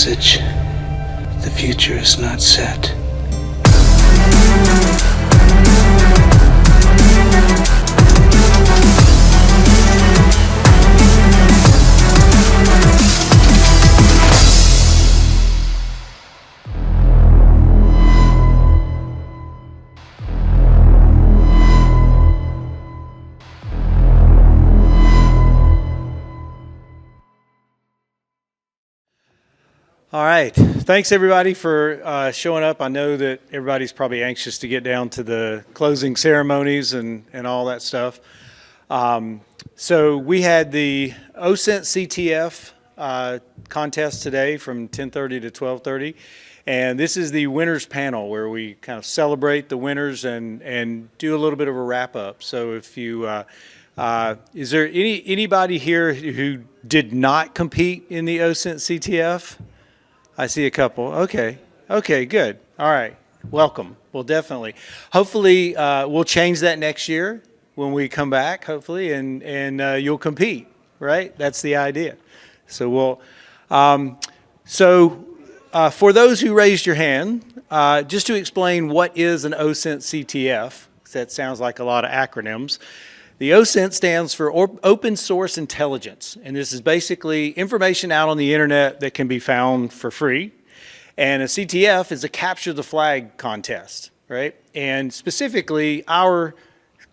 message. The future is not set. All right. Thanks, everybody, for showing up. I know that everybody's probably anxious to get down to the closing ceremonies and all that stuff. So we had the OSINT CTF contest today from 10:30 to 12:30. And this is the winners panel where we kind of celebrate the winners and do a little bit of a wrap up. So if you, is there anybody here who did not compete in the OSINT CTF? I see a couple. Okay, good. All right, welcome. Well, definitely. Hopefully, we'll change that next year when we come back, hopefully, and you'll compete, right? That's the idea. So we'll, for those who raised your hand, just to explain what is an OSINT CTF, because that sounds like a lot of acronyms. The OSINT stands for Open Source Intelligence, and this is basically information out on the internet that can be found for free. And a CTF is a capture the flag contest, right? And specifically, our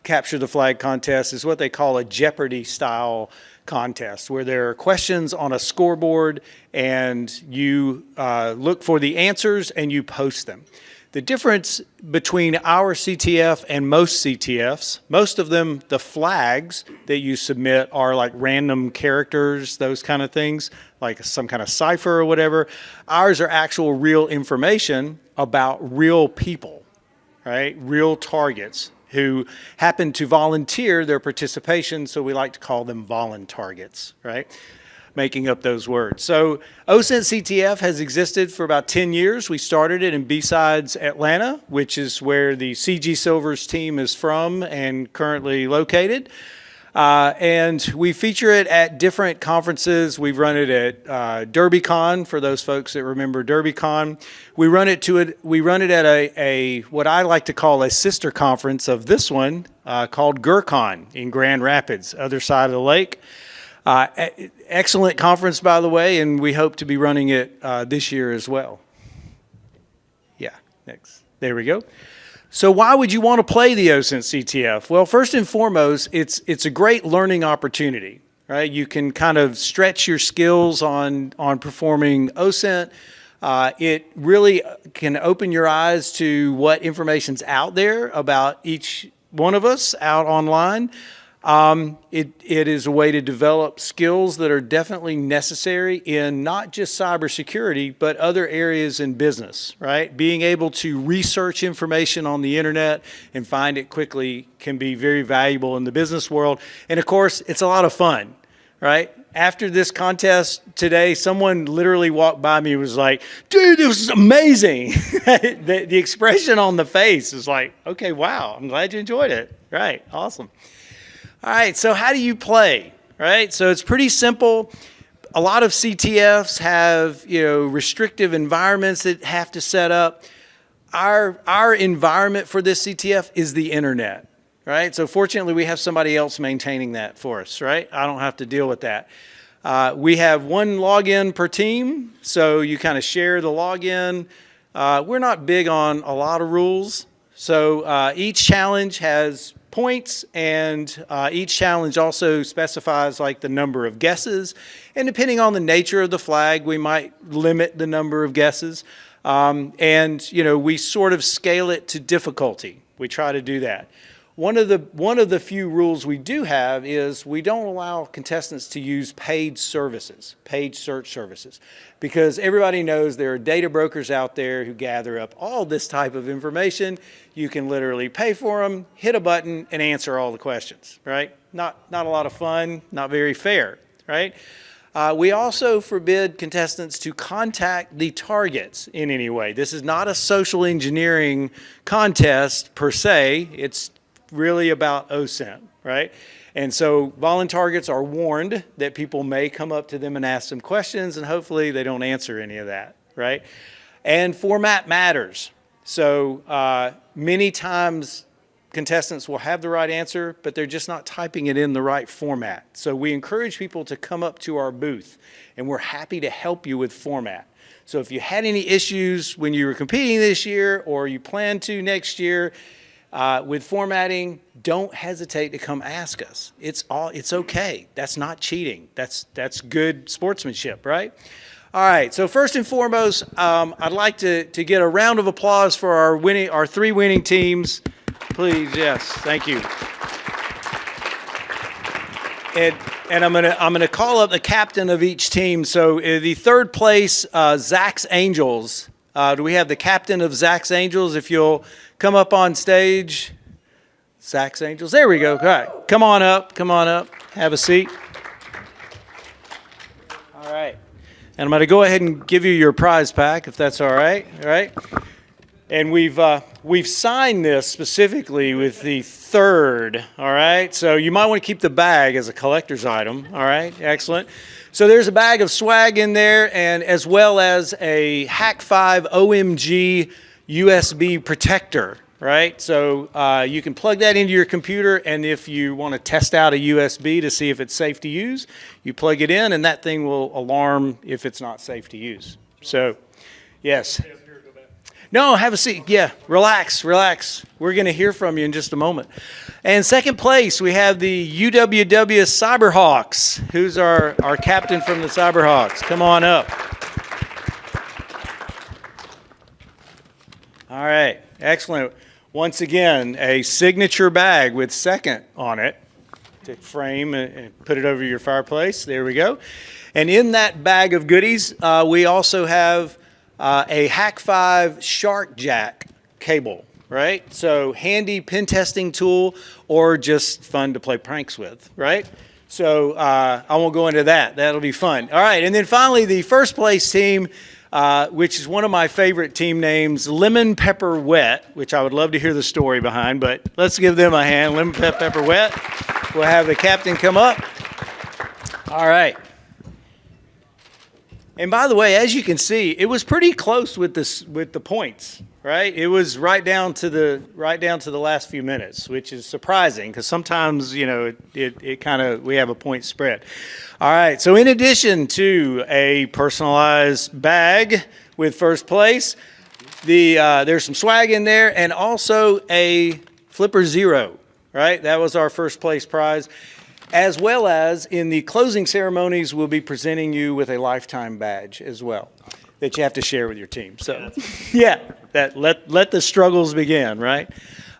capture the flag contest is what they call a Jeopardy style contest, where there are questions on a scoreboard and you look for the answers and you post them. The difference between our CTF and most CTFs, most of them, the flags that you submit are like random characters, those kind of things, like some kind of cipher or whatever. Ours are actual real information about real people, right? Real targets who happen to volunteer their participation, so we like to call them voluntargets, right? Making up those words. So OSINT CTF has existed for about 10 years. We started it in B-Sides, Atlanta, which is where the CG Silvers team is from and currently located. And we feature it at different conferences. We've run it at DerbyCon, for those folks that remember DerbyCon. We run it at a what I like to call a sister conference of this one called GearCon in Grand Rapids, other side of the lake. Excellent conference, by the way, and we hope to be running it this year as well. Yeah, next. There we go. So why would you want to play the OSINT CTF? Well, first and foremost, it's a great learning opportunity, right? You can kind of stretch your skills on performing OSINT. It really can open your eyes to what information's out there about each one of us out online. It is a way to develop skills that are definitely necessary in not just cybersecurity, but other areas in business, right? Being able to research information on the internet and find it quickly can be very valuable in the business world. And of course, it's a lot of fun, right? After this contest today, someone literally walked by me and was like, dude, this is amazing. the expression on the face is like, okay, wow, I'm glad you enjoyed it. Right, awesome. All right, so how do you play, right? So it's pretty simple. A lot of CTFs have, restrictive environments that have to set up. Our environment for this CTF is the internet, right? So fortunately, we have somebody else maintaining that for us, right? I don't have to deal with that. We have one login per team, so you kind of share the login. We're not big on a lot of rules, so each challenge has points, and each challenge also specifies like the number of guesses, and depending on the nature of the flag, we might limit the number of guesses, and we sort of scale it to difficulty. We try to do that. One of the few rules we do have is we don't allow contestants to use paid services, paid search services, because everybody knows there are data brokers out there who gather up all this type of information. You can literally pay for them, hit a button, and answer all the questions, right? Not a lot of fun, not very fair, right? We also forbid contestants to contact the targets in any way. This is not a social engineering contest per se. It's really about OSINT, right? And so voluntargets are warned that people may come up to them and ask them questions, and hopefully they don't answer any of that, right? And format matters. So many times contestants will have the right answer, but they're just not typing it in the right format. So we encourage people to come up to our booth, and we're happy to help you with format. So if you had any issues when you were competing this year or you plan to next year with formatting, don't hesitate to come ask us. It's okay. That's not cheating. That's good sportsmanship, right? All right, so first and foremost, I'd like to get a round of applause for our three winning teams. Please, yes, thank you. And I'm gonna call up the captain of each team. So the third place, Zach's Angels. Do we have the captain of Zach's Angels? If you'll come up on stage. Zach's Angels, there we go. All right, come on up, have a seat. All right. And I'm going to go ahead and give you your prize pack, if that's all right. All right. And we've signed this specifically with the third. All right. So you might want to keep the bag as a collector's item. All right. Excellent. So there's a bag of swag in there, and as well as a Hack 5 OMG USB protector. Right. So you can plug that into your computer, and if you want to test out a USB to see if it's safe to use, you plug it in, and that thing will alarm if it's not safe to use. So, yes. No, have a seat. Yeah, relax. We're going to hear from you in just a moment. And second place, we have the UWW Cyberhawks. Who's our captain from the Cyberhawks? Come on up. All right, excellent. Once again, a signature bag with second on it to frame and put it over your fireplace. There we go. And in that bag of goodies, we also have a Hack 5 Shark Jack cable, right? So handy pen testing tool, or just fun to play pranks with, right? So I won't go into that. That'll be fun. All right, and then finally, the first place team, which is one of my favorite team names, Lemon Pepper Wet, which I would love to hear the story behind, but let's give them a hand. Lemon Pepper Wet. We'll have the captain come up. All right. And by the way, as you can see, it was pretty close with the points, right? It was right down to the last few minutes, which is surprising because sometimes, you know, it kind of, we have a point spread. All right, so in addition to a personalized bag with first place, there's some swag in there, and also a Flipper Zero, right? That was our first place prize. As well as in the closing ceremonies, we'll be presenting you with a lifetime badge as well that you have to share with your team. So, yeah, let the struggles begin, right?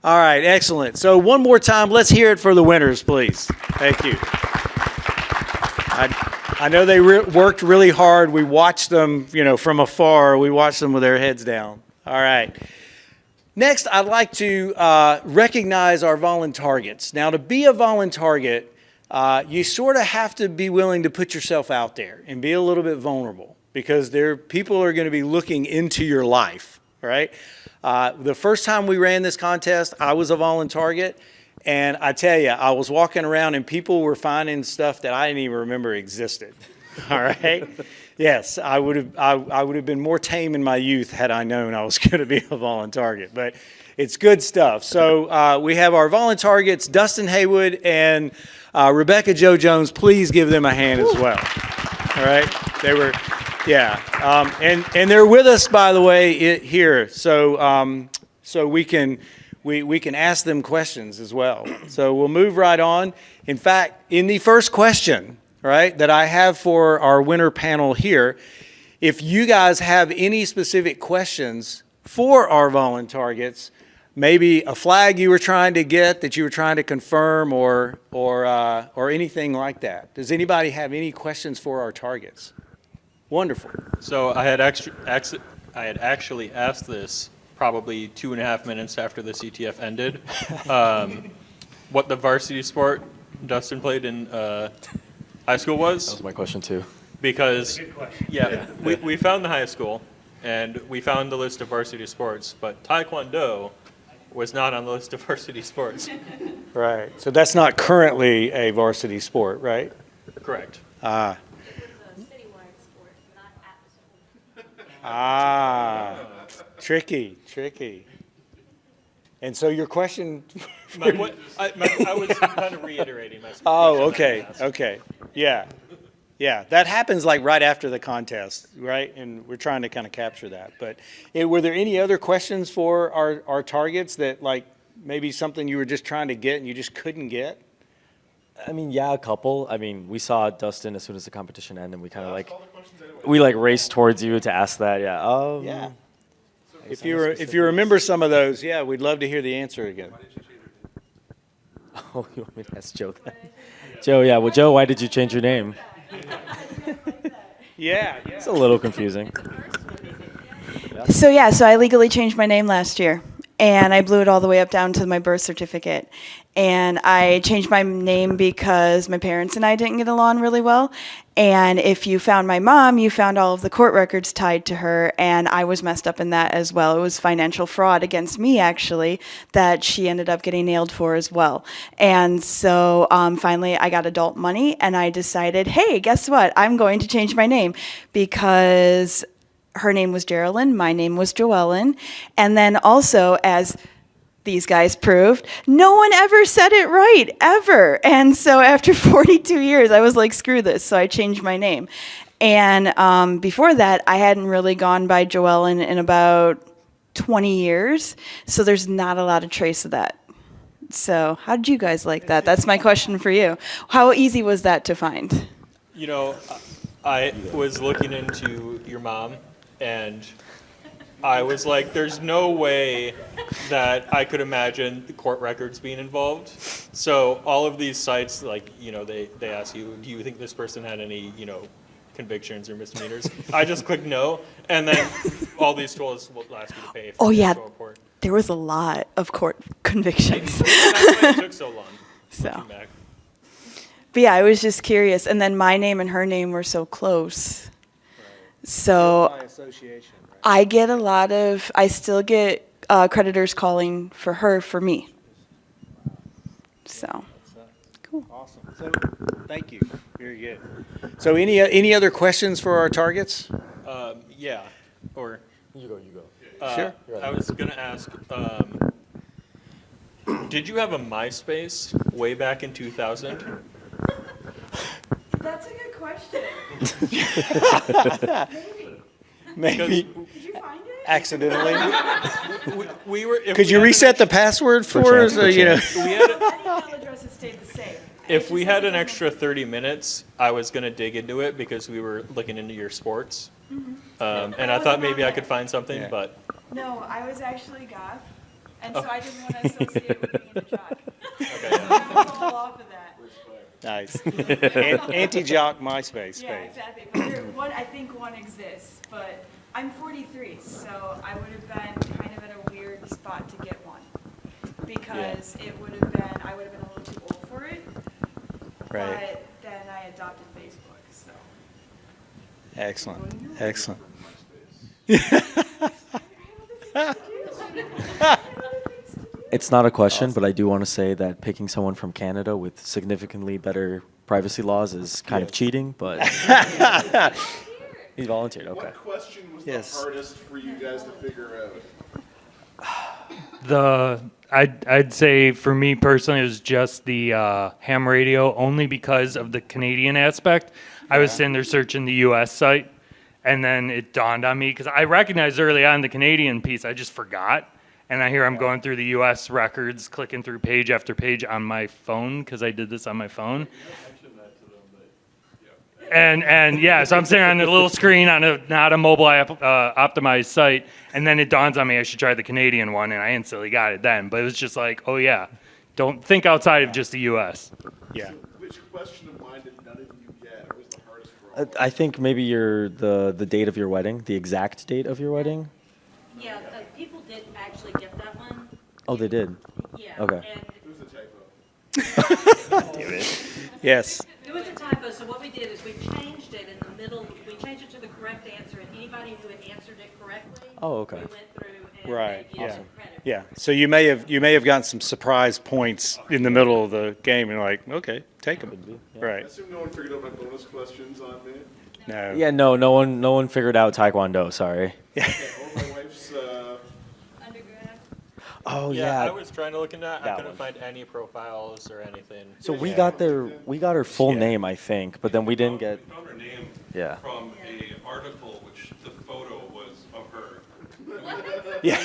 All right, excellent. So one more time, let's hear it for the winners, please. Thank you. I know they worked really hard. We watched them, you know, from afar. We watched them with their heads down. All right. Next, I'd like to recognize our voluntargets. Now, to be a voluntarget, you sort of have to be willing to put yourself out there and be a little bit vulnerable, because people are going to be looking into your life, right? The first time we ran this contest, I was a voluntarget, and I tell you, I was walking around and people were finding stuff that I didn't even remember existed. All right? Yes, I would have been more tame in my youth had I known I was going to be a voluntarget, but it's good stuff. So we have our voluntargets, Dustin Haywood and Rebecca Jo Jones. Please give them a hand as well. All right? They were, yeah. And they're with us, by the way, here. So we can ask them questions as well. So we'll move right on. In fact, in the first question, right, that I have for our winner panel here, if you guys have any specific questions for our voluntargets, maybe a flag you were trying to get that you were trying to confirm, or anything like that. Does anybody have any questions for our targets? Wonderful. So I had actually asked this probably 2.5 minutes after the CTF ended. What the varsity sport Dustin played in high school was? That was my question too. Because, yeah, we found the high school, and we found the list of varsity sports, but Taekwondo was not on the list of varsity sports. Right. So that's not currently a varsity sport, right? Correct. Ah. It was a citywide sport, not at the school. Ah. Tricky. And so your question. I was kind of reiterating my question. Oh, that I asked. okay. Yeah. That happens like right after the contest, right? And we're trying to kind of capture that. But were there any other questions for our targets that like maybe something you were just trying to get and you just couldn't get? I mean, yeah, a couple. I mean, we saw Dustin as soon as the competition ended, and we kind of we raced towards you to ask that. Yeah. Yeah. If you remember some of those, yeah, we'd love to hear the answer again. Oh, you want me to ask Joe that? Joe, yeah. Well, Joe, why did you change your name? Yeah. It's a little confusing. So I legally changed my name last year, and I blew it all the way up down to my birth certificate. And I changed my name because my parents and I didn't get along really well. And if you found my mom, you found all of the court records tied to her, and I was messed up in that as well. It was financial fraud against me, actually, that she ended up getting nailed for as well. And so finally I got adult money, and I decided, hey, guess what? I'm going to change my name because her name was Geraldine, my name was Joellen, and then also, as these guys proved, no one ever said it right, ever. And so after 42 years, I was like, screw this, so I changed my name. And before that, I hadn't really gone by Joellen in about 20 years, so there's not a lot of trace of that. So how did you guys like that? That's my question for you. How easy was that to find? You know, I was looking into your mom, and I was like, there's no way that I could imagine the court records being involved. So all of these sites, like, they ask you, do you think this person had any, convictions or misdemeanors? I just clicked no, and then all these tools will ask you to pay for the actual report. There was a lot of court convictions. That's why it took so long. Looking back. But yeah, I was just curious. And then my name and her name were so close. So By association, right? I still get creditors calling for her for me. So, cool. Awesome. So, thank you. Very good. So, any other questions for our targets? Yeah. Or You go. Sure. I was gonna ask, did you have a MySpace way back in 2000? That's a good question. Maybe Did you find it? accidentally. We were. Could you reset the password for us? We had My email address has stayed the same. If we had an extra 30 minutes, I was going to dig into it because we were looking into your sports. And I thought maybe I could find something, Yeah. but No, I was actually goth, and so I didn't want to associate it with being a jock. okay. So I was all off of that. Nice. Anti-jock MySpace Yeah, page. exactly. But I think one exists, but I'm 43, so I would have been kind of in a weird spot to get one because I would have been a little too old for it. Right. But then I adopted Facebook, so. Excellent. It's not a question, but I do want to say that picking someone from Canada with significantly better privacy laws is kind of cheating, but he volunteered. Okay. What question was Yes. the hardest for you guys to figure out? I'd say for me personally it was just the ham radio, only because of the Canadian aspect. I was sitting there searching the U.S. site, and then it dawned on me because I recognized early on the Canadian piece, I just forgot. And I'm going through the U.S. records, clicking through page after page on my phone because I did this on my phone. And yeah, so I'm sitting on a little screen on not a mobile app, optimized site, and then it dawns on me I should try the Canadian one, and I instantly got it then. But it was just like, oh yeah, don't think outside of just the U.S. Yeah. Which question of mine did none of you get? Or was the hardest for all? I think maybe the date of your wedding, the exact date of your wedding. Yeah, people did actually get that one. Oh, they did. Yeah. Okay. And It was a typo. Yes. it was a typo, so what we did is we changed it in the middle. We changed it to the correct answer, and anybody who had answered it correctly, Oh, okay. we went through Right, yeah. Awesome. Yeah, so you may have gotten some surprise points in the middle of the game, and you're like, okay, take them. I Right, assume no one figured out my bonus questions on me. no. Yeah, no one figured out Taekwondo. Sorry. Well, my wife's, Undergrad. Oh Yeah, I was trying to look into that. I That couldn't one. find any profiles or anything. So we got her full Yeah. name, I think, but then we didn't get. We found her name Yeah. from a article which the photo was of her. Yeah.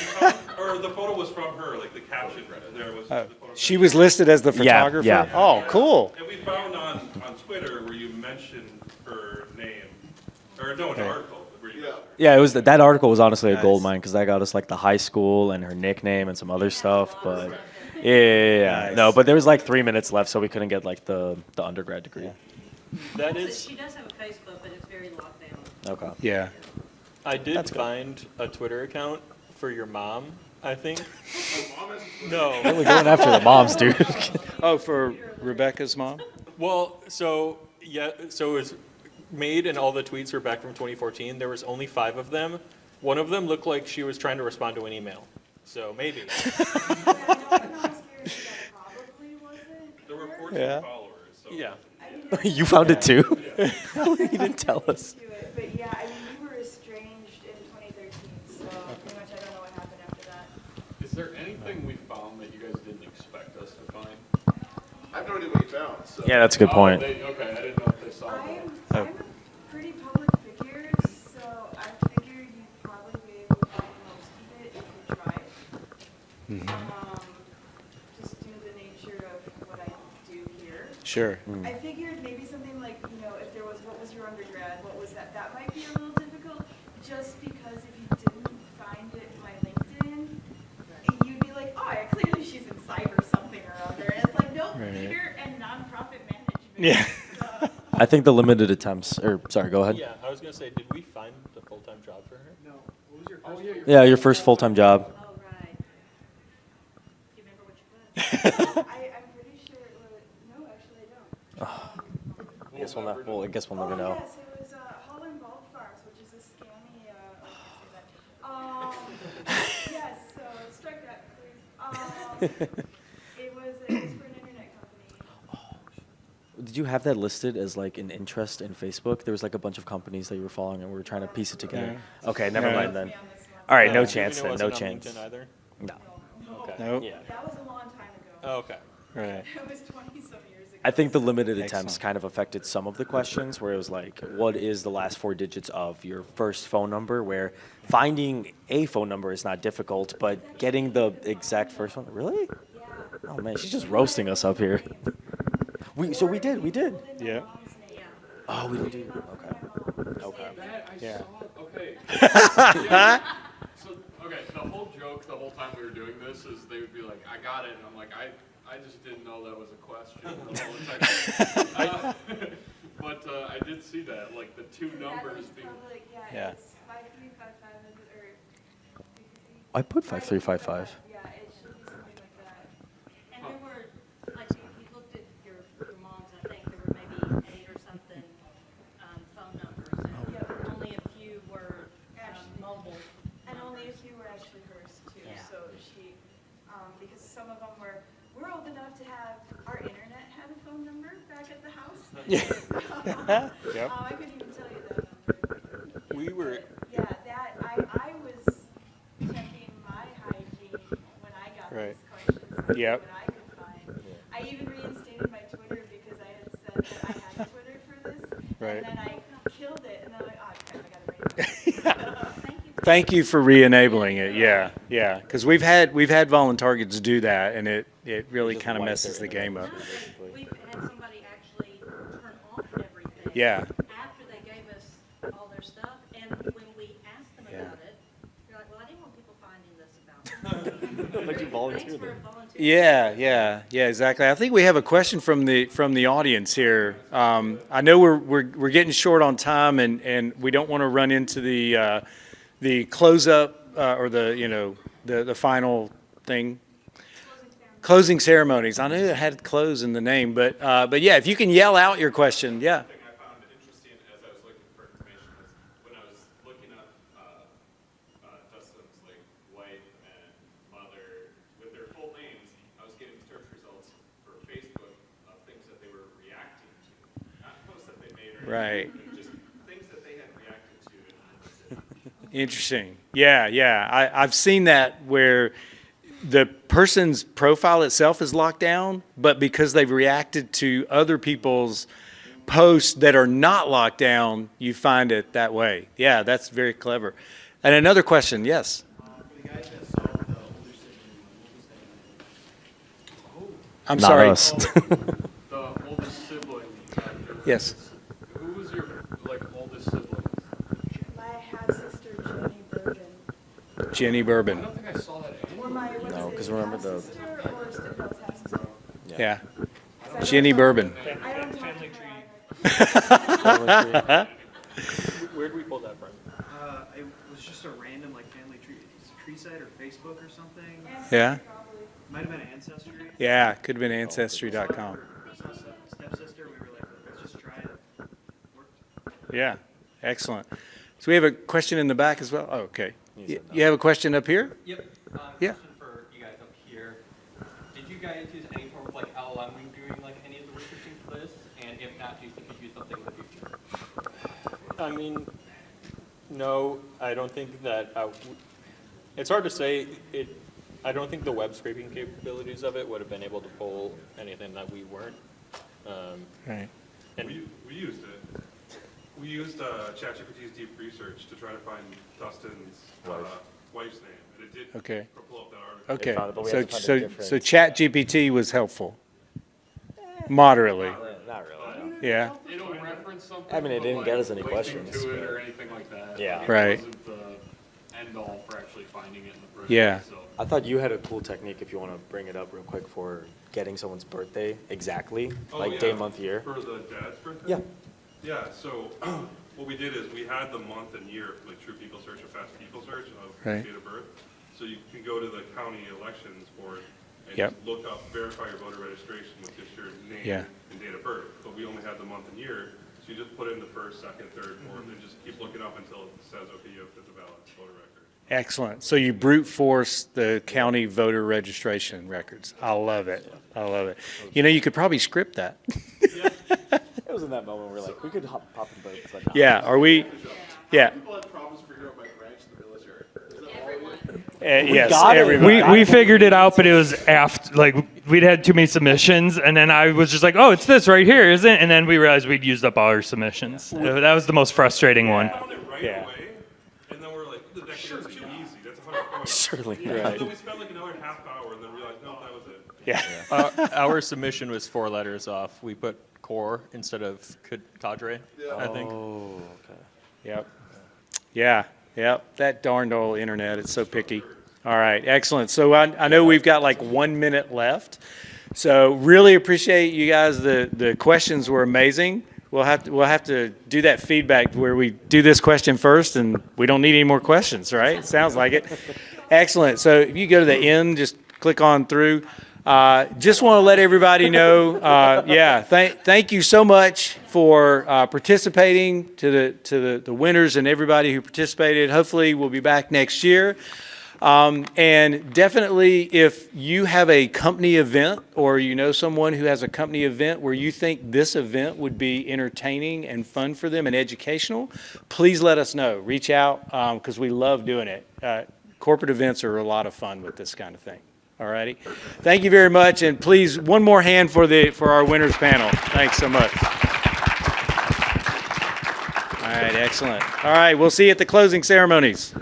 Or the photo was from her, like the caption there was the photo. She was listed as the photographer? yeah. Oh, cool. And we found on Twitter where you mentioned her name, or no, an article where you mentioned her. Yeah, it was that article was honestly a Nice. gold mine because that got us like the high school and her nickname and some other stuff. But yeah. Nice. No, but there was like 3 minutes left, so we couldn't get like the undergrad degree. That is, She does have a Facebook, but it's very locked down. Okay. Yeah. I did That's good. find a Twitter account for your mom, I think. my mom has No. We're going after the moms, dude. Oh, for Rebecca's mom? Well, so it was made, and all the tweets were back from 2014. There was only 5 of them. One of them looked like she was trying to respond to an email. So maybe. There were 14 Yeah. followers, so. Yeah. You found it too? You didn't tell us. Do it. But yeah, I mean, we were estranged in 2013, so pretty much I don't know what happened after that. Is there anything we found that you guys didn't expect us to find? I have no idea what you found, so. Yeah, that's a good point. Okay, I didn't know if they saw that. I'm a pretty public figure, so I figured you'd probably be able to find most of it if you tried. Just due to the nature of what I do here. Sure. I figured maybe something like, if there was, what was your undergrad, what was that? That might be a little difficult, just because if you didn't find it in my LinkedIn, you'd be like, oh, yeah, clearly she's in cyber something or other. And it's like, nope, Right. theater and nonprofit management. Yeah. So, I think the limited attempts, or sorry, go ahead. Yeah, I was going to say, did we find the full-time job for her? Yeah, your first full-time job. Oh, right. Do you remember what you put? I'm pretty sure it was, no, actually I don't. I guess we'll never know. Yes, it was Holland Golf Farms, which is a scammy, I can't say that. Yes, so strike that, please. It was for an internet company. Did you have that listed as like an interest in Facebook? There was like a bunch of companies that you were following, and we were trying to piece it together. Okay, never No. mind then. All right, no Even chance it then. No wasn't on chance. LinkedIn either? No. Okay. Nope. Yeah. That was a long time ago. Oh, okay. Right. It was 20-some years ago. I think the limited attempts Excellent. kind of affected some of the questions where it was like, what is the last 4 digits of your first phone number? Where finding a phone number is not difficult, but getting the exact first one, really? Oh man, she's just roasting us up here. We did. Yeah. Oh, we didn't do. Okay. Yeah. Okay. So, okay, the whole joke the whole time we were doing this is they would be like, I got it, and I'm like, I just didn't know that was a question. But I did see that, like the 2 numbers being. Yeah. It's 5355 or. I put 5355. Yeah, it should be something like that. And there were, like, you looked at your mom's, I think there were maybe 8 or something phone numbers. And only a few were mobile. And only a few were actually hers too. Yeah. So she, because some of them we're old enough to have our internet had a phone number back at the house. Yep. I couldn't even tell you that number. We were, Yeah, that I was checking my hygiene when I got Right. these questions. Yep. What I could find. I even reinstated my Twitter because I had said that I had Twitter for this. Right. And then I killed it, and then I'm like, oh crap, I gotta write it. Thank you for re-enabling it. Yeah, yeah. Because we've had voluntargets do that, and it really Just kind of wipe messes their the game up. internet. Basically. We've had somebody actually turn off everything. Yeah. After they gave us all their stuff, and when we asked them Yeah. about it, they're like, well, I didn't want people finding this about me. Like you volunteered Thanks for there. volunteering. Yeah, exactly. I think we have a question from the audience here. I know we're getting short on time, and we don't want to run into the close up or the final thing. Closing ceremonies. I knew it had close in the name, but yeah, if you can yell out your question, yeah. Thing I found interesting as I was looking for information was when I was looking up Dustin's like wife Right. Just things that they had reacted to. Interesting. Yeah. I've seen that where the person's profile itself is locked down, but because they've reacted to other people's posts that are not locked down, you find it that way. Yeah, that's very clever. And another question, yes. I'm Not sorry. us. The oldest sibling. Yes. Who was your oldest sibling? My half-sister, Jenny Bourbon. Jenny Bourbon. I don't think I saw that anywhere. No, because remember the. Sister or Stibnell's half-sister? Yeah. Jenny Bourbon. I don't talk Family to tree. her. Where did we pull that from? It was just a random like family tree site or Facebook or something. Yeah. Might have been Ancestry. Yeah, could have been ancestry.com. Stepsister. We were like, let's just try it. Worked. Yeah, excellent. So we have a question in the back as well. Oh, okay. You have a question up here? Yep. Yeah. Question for you guys up here. Did you guys use any form of like LLM when doing like any of the researching for this? And if not, do you think you'd use something in the future? I mean, no, I don't think that, it's hard to say. I don't think the web scraping capabilities of it would have been able to pull anything that we weren't. Right. And We used it. We used ChatGPT's deep research to try to find Dustin's wife's name, and it did Okay. pull up that article. Okay. found it, but we So had to find a so different- so ChatGPT was helpful. Moderately. Not really. Yeah. It'll reference something. I mean, it but, didn't like, get us any linking questions, to it but- or anything like that. Yeah. Like, Right. It wasn't the end all for actually finding it in the first Yeah. place. So. I thought you had a cool technique if you want to bring it up real quick for getting someone's birthday exactly, Oh, like yeah, day, month, year. For the dad's birthday? Yeah. Yeah, so what we did is we had the month and year, like True People Search or Fast People Search of Right. date of birth. So you can go to the county elections board and Yep. just look up, verify your voter registration with just your name Yeah. and date of birth. But we only had the month and year, so you just put in the first, second, third, fourth, and just keep looking up until it says, okay, you have fit the valid voter record. Excellent. So you brute force the county voter registration records. I love it. I love it. You know, you could probably script that. It was in that moment where we're like, we could pop in both. But Yeah. Are we? Yeah. People had problems figuring out my branch in the military. Is that all it was? Yes. got it. Everybody. We figured it out, but it was after, like, we'd had too many submissions, and then I was just like, oh, it's this right here, isn't it? And then we realized we'd used up all our submissions. That was the most frustrating one. Found it right Yeah. away, and then we're like, the declaration's too easy, that's 100 points. Certainly. And Right. then we spent like another half hour, and then realized, no, that was it. Yeah. our submission was 4 letters off. We put core instead of cadre, I think. Oh, okay. Yep. Yeah. Yep. That darned old internet. It's so picky. All right. Excellent. So I know we've got like 1 minute left. So really appreciate you guys. The questions were amazing. We'll have to do that feedback where we do this question first and we don't need any more questions, right? Sounds like it. Excellent. So if you go to the end, just click on through. Just want to let everybody know, thank you so much for participating, to the winners and everybody who participated. Hopefully we'll be back next year. And definitely if you have a company event or you know someone who has a company event where you think this event would be entertaining and fun for them and educational, please let us know. Reach out because we love doing it. Corporate events are a lot of fun with this kind of thing. All righty. Thank you very much. And please, one more hand for our winners panel. Thanks so much. All right, excellent. All right, we'll see you at the closing ceremonies.